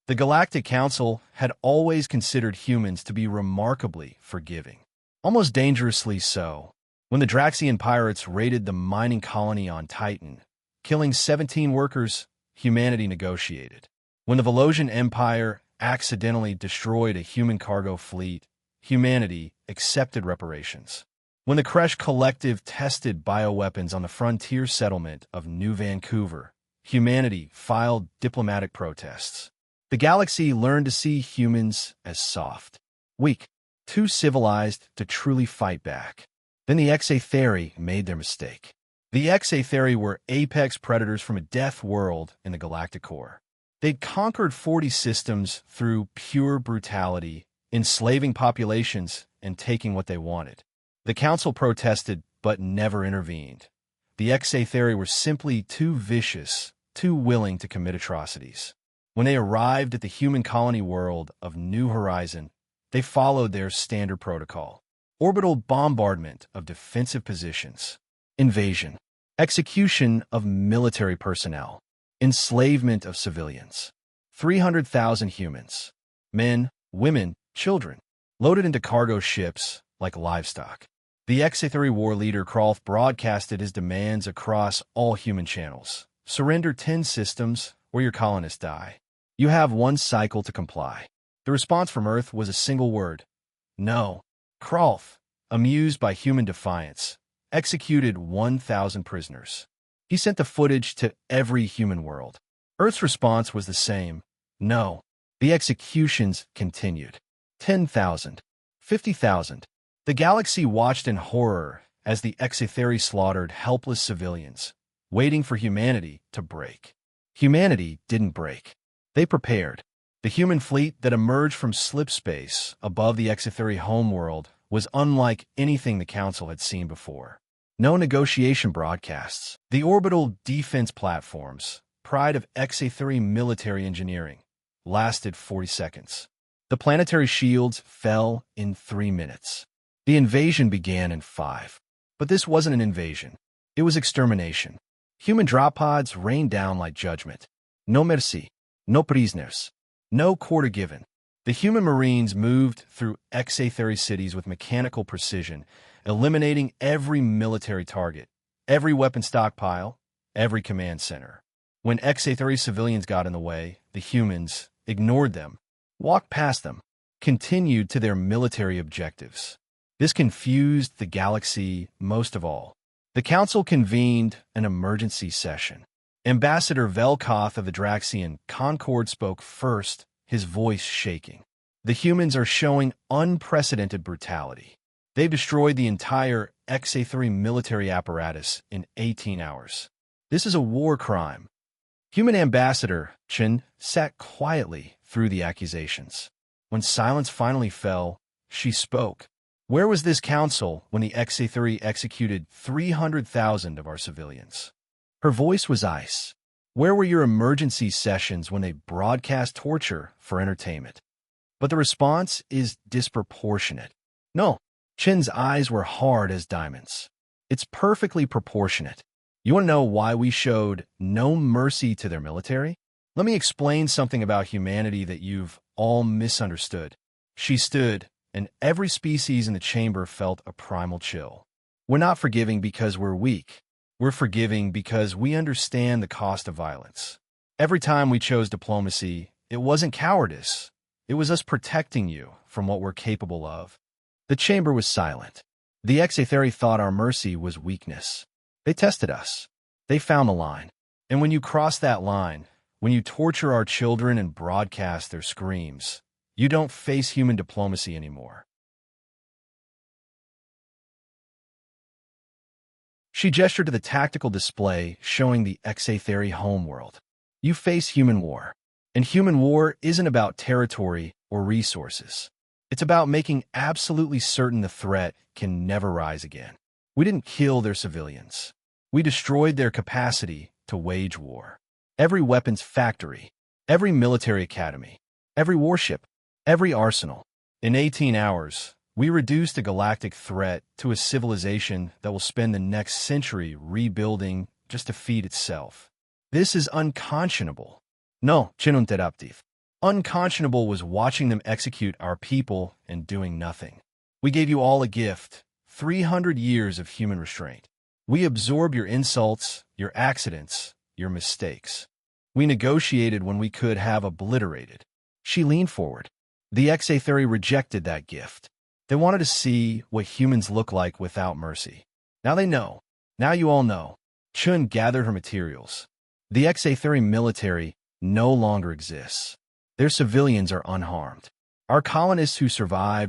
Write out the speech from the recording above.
The Galactic Council had always considered humans to be remarkably forgiving, almost dangerously so. When the Draxian pirates raided the mining colony on Titan, killing 17 workers, humanity negotiated. When the Velosian Empire accidentally destroyed a human cargo fleet, humanity accepted reparations. When the Kresh Collective tested bioweapons on the frontier settlement of New Vancouver, humanity filed diplomatic protests. The galaxy learned to see humans as soft, weak, too civilized to truly fight back. Then the Exatheri made their mistake. The Exatheri were apex predators from a death world in the galactic core. They'd conquered 40 systems through pure brutality, enslaving populations and taking what they wanted. The Council protested but never intervened. The Exatheri were simply too vicious, too willing to commit atrocities. When they arrived at the human colony world of New Horizon, they followed their standard protocol. Orbital bombardment of defensive positions, invasion, execution of military personnel, enslavement of civilians. 300,000 humans, men, women, children, loaded into cargo ships like livestock. The Exatheri war leader Kralf broadcasted his demands across all human channels. Surrender 10 systems or your colonists die. You have 1 cycle to comply. The response from Earth was a single word: no. Kralf, amused by human defiance, executed 1,000 prisoners. He sent the footage to every human world. Earth's response was the same: no. The executions continued. 10,000. 50,000. The galaxy watched in horror as the Exatheri slaughtered helpless civilians, waiting for humanity to break. Humanity didn't break. They prepared. The human fleet that emerged from slip space above the Exatheri homeworld was unlike anything the Council had seen before. No negotiation broadcasts. The orbital defense platforms, pride of Exatheri military engineering, lasted 40 seconds. The planetary shields fell in 3 minutes. The invasion began in 5. But this wasn't an invasion. It was extermination. Human drop pods rained down like judgment. No merci. No prisoners. No quarter given. The human marines moved through Exatheri cities with mechanical precision, eliminating every military target, every weapon stockpile, every command center. When Exatheri civilians got in the way, the humans ignored them, walked past them, continued to their military objectives. This confused the galaxy most of all. The Council convened an emergency session. Ambassador Velkoth of the Draxian Concord spoke first, his voice shaking. The humans are showing unprecedented brutality. They've destroyed the entire Exatheri military apparatus in 18 hours. This is a war crime. Human Ambassador Chen sat quietly through the accusations. When silence finally fell, she spoke. Where was this council when the Exatheri executed 300,000 of our civilians? Her voice was ice. Where were your emergency sessions when they broadcast torture for entertainment? But the response is disproportionate. No, Chen's eyes were hard as diamonds. It's perfectly proportionate. You want to know why we showed no mercy to their military? Let me explain something about humanity that you've all misunderstood. She stood, and every species in the chamber felt a primal chill. We're not forgiving because we're weak. We're forgiving because we understand the cost of violence. Every time we chose diplomacy, it wasn't cowardice. It was us protecting you from what we're capable of. The chamber was silent. The Exatheri thought our mercy was weakness. They tested us. They found the line. And when you cross that line, when you torture our children and broadcast their screams, you don't face human diplomacy anymore. She gestured to the tactical display showing the Exatheri homeworld. You face human war. And human war isn't about territory or resources. It's about making absolutely certain the threat can never rise again. We didn't kill their civilians. We destroyed their capacity to wage war. Every weapons factory, every military academy, every warship, every arsenal. In 18 hours, we reduced the galactic threat to a civilization that will spend the next century rebuilding just to feed itself. This is unconscionable. No, Chinunterative. Unconscionable was watching them execute our people and doing nothing. We gave you all a gift, 300 years of human restraint. We absorb your insults, your accidents, your mistakes. We negotiated when we could have obliterated. She leaned forward. The XA-30 rejected that gift. They wanted to see what humans look like without mercy. Now they know. Now you all know. Chun gathered her materials. The XA-30 military no longer exists. Their civilians are unharmed. Our colonists who survived